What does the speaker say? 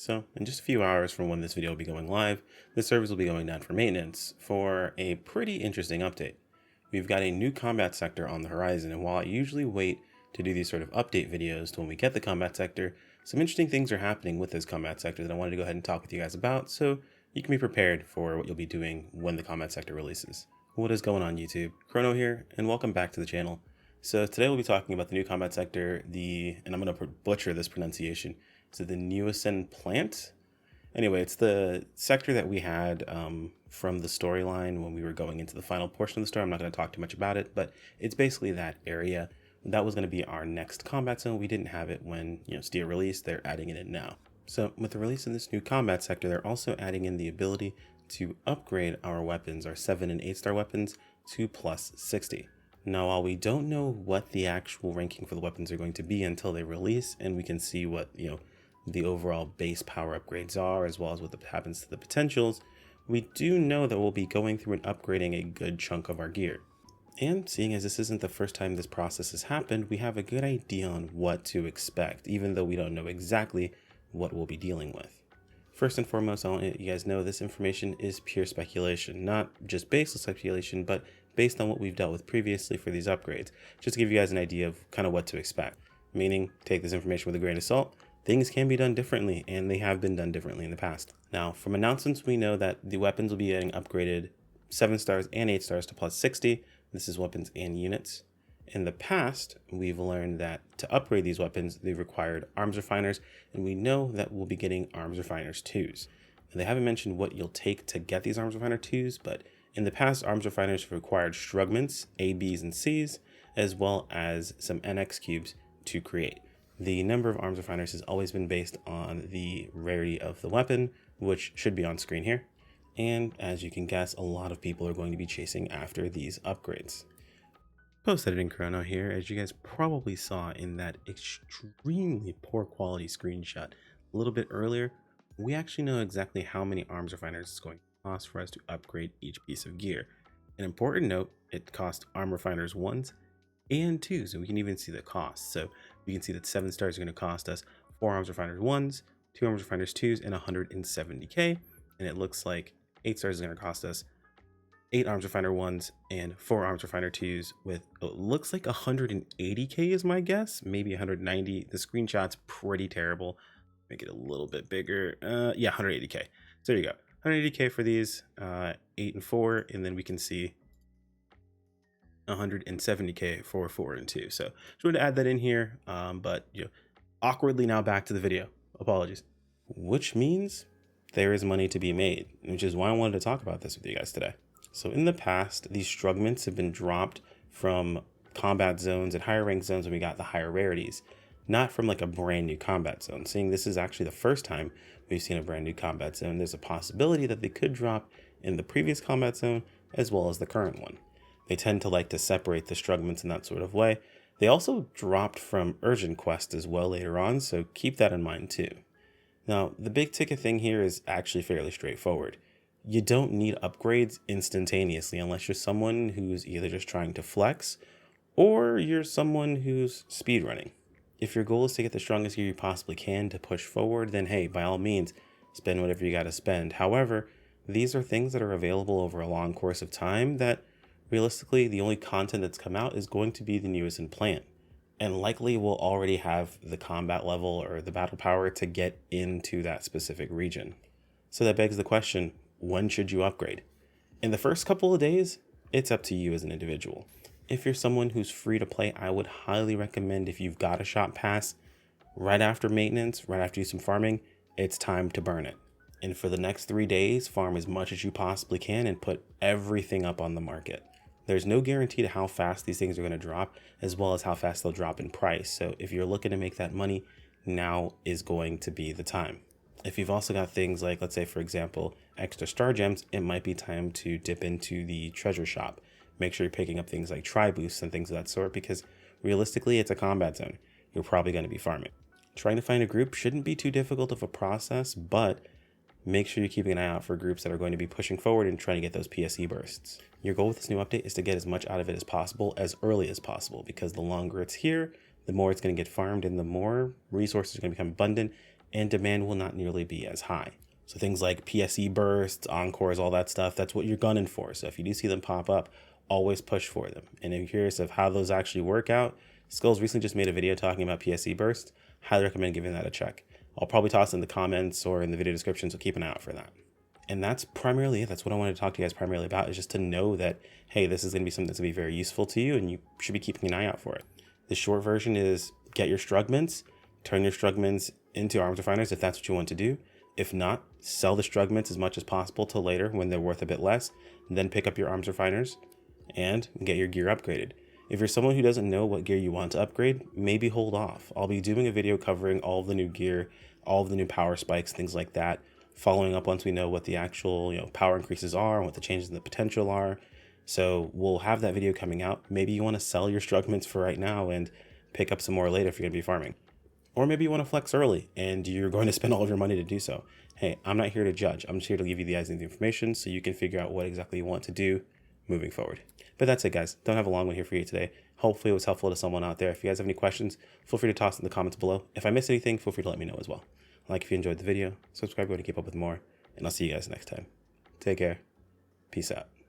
So in just a few hours from when this video will be going live, the servers will be going down for maintenance for a pretty interesting update. We've got a new combat sector on the horizon, and while I usually wait to do these sort of update videos to when we get the combat sector, some interesting things are happening with this combat sector that I wanted to go ahead and talk with you guys about so you can be prepared for what you'll be doing when the combat sector releases. What is going on, YouTube? Chrono here, and welcome back to the channel. So today we'll be talking about the new combat sector, and I'm going to butcher this pronunciation, so the Neusen plant. Anyway, it's the sector that we had from the storyline when we were going into the final portion of the story. I'm not going to talk too much about it, but it's basically that area. That was going to be our next combat zone. We didn't have it when Steel released. They're adding it in now. So with the release of this new combat sector, they're also adding in the ability to upgrade our weapons, our 7 and 8 star weapons, to plus 60. Now, while we don't know what the actual ranking for the weapons are going to be until they release, and we can see what the overall base power upgrades are, as well as what happens to the potentials, we do know that we'll be going through and upgrading a good chunk of our gear. And seeing as this isn't the first time this process has happened, we have a good idea on what to expect, even though we don't know exactly what we'll be dealing with. First and foremost, I want you guys know this information is pure speculation, not just baseless speculation, but based on what we've dealt with previously for these upgrades, just to give you guys an idea of kind of what to expect. Meaning, take this information with a grain of salt. Things can be done differently, and they have been done differently in the past. Now, from announcements, we know that the weapons will be getting upgraded 7 stars and 8 stars to plus 60. This is weapons and units. In the past, we've learned that to upgrade these weapons, they required arms refiners, and we know that we'll be getting arms refiners 2s. Now, they haven't mentioned what you'll take to get these arms refiner 2s, but in the past, arms refiners have required strugments, A, Bs, and Cs, as well as some NX cubes to create. The number of arms refiners has always been based on the rarity of the weapon, which should be on screen here. And as you can guess, a lot of people are going to be chasing after these upgrades. Post-editing Chrono here, as you guys probably saw in that extremely poor quality screenshot a little bit earlier, we actually know exactly how many arms refiners it's going to cost for us to upgrade each piece of gear. An important note, it costs arm refiners 1s and 2s, and we can even see the cost. So we can see that 7 stars are going to cost us 4 arms refiners 1s, 2 arms refiners 2s, and 170k. And it looks like 8 stars is going to cost us 8 arms refiner 1s and 4 arms refiner 2s with, it looks like 180k is my guess, maybe 190. The screenshot's pretty terrible. Make it a little bit bigger. Yeah, 180k. So there you go. 180k for these 8 and 4, and then we can see 170k for 4 and 2. So just wanted to add that in here, but awkwardly now back to the video. Apologies. Which means there is money to be made, which is why I wanted to talk about this with you guys today. So in the past, these strugments have been dropped from combat zones and higher rank zones when we got the higher rarities, not from like a brand new combat zone. Seeing this is actually the first time we've seen a brand new combat zone, there's a possibility that they could drop in the previous combat zone as well as the current one. They tend to like to separate the strugments in that sort of way. They also dropped from urgent quest as well later on, so keep that in mind too. Now, the big ticket thing here is actually fairly straightforward. You don't need upgrades instantaneously unless you're someone who's either just trying to flex or you're someone who's speedrunning. If your goal is to get the strongest gear you possibly can to push forward, then hey, by all means, spend whatever you gotta spend. However, these are things that are available over a long course of time that realistically, the only content that's come out is going to be the Neusen plant, and likely will already have the combat level or the battle power to get into that specific region. So that begs the question, when should you upgrade? In the first couple of days, it's up to you as an individual. If you're someone who's free to play, I would highly recommend, if you've got a shop pass, right after maintenance, right after you do some farming, it's time to burn it. And for the next 3 days, farm as much as you possibly can and put everything up on the market. There's no guarantee to how fast these things are going to drop, as well as how fast they'll drop in price. So if you're looking to make that money, now is going to be the time. If you've also got things like, let's say, for example, extra star gems, it might be time to dip into the treasure shop. Make sure you're picking up things like tri-boosts and things of that sort, because realistically, it's a combat zone. You're probably going to be farming. Trying to find a group shouldn't be too difficult of a process, but make sure you're keeping an eye out for groups that are going to be pushing forward and trying to get those PSE bursts. Your goal with this new update is to get as much out of it as possible, as early as possible, because the longer it's here, the more it's going to get farmed and the more resources are going to become abundant and demand will not nearly be as high. So things like PSE bursts, encores, all that stuff, that's what you're gunning for. So if you do see them pop up, always push for them. And if you're curious of how those actually work out, Skulls recently just made a video talking about PSE bursts. Highly recommend giving that a check. I'll probably toss in the comments or in the video description, so keep an eye out for that. And that's primarily it. That's what I wanted to talk to you guys primarily about, is just to know that, hey, this is going to be something that's going to be very useful to you, and you should be keeping an eye out for it. The short version is get your strugments, turn your strugments into arms refiners if that's what you want to do. If not, sell the strugments as much as possible till later when they're worth a bit less, and then pick up your arms refiners and get your gear upgraded. If you're someone who doesn't know what gear you want to upgrade, maybe hold off. I'll be doing a video covering all of the new gear, all of the new power spikes, things like that, following up once we know what the actual power increases are and what the changes in the potential are. So we'll have that video coming out. Maybe you want to sell your strugments for right now and pick up some more later if you're going to be farming. Or maybe you want to flex early and you're going to spend all of your money to do so. Hey, I'm not here to judge. I'm just here to give you the information so you can figure out what exactly you want to do moving forward. But that's it, guys. Don't have a long one here for you today. Hopefully it was helpful to someone out there. If you guys have any questions, feel free to toss in the comments below. If I missed anything, feel free to let me know as well. Like if you enjoyed the video, subscribe to keep up with more, and I'll see you guys next time. Take care. Peace out.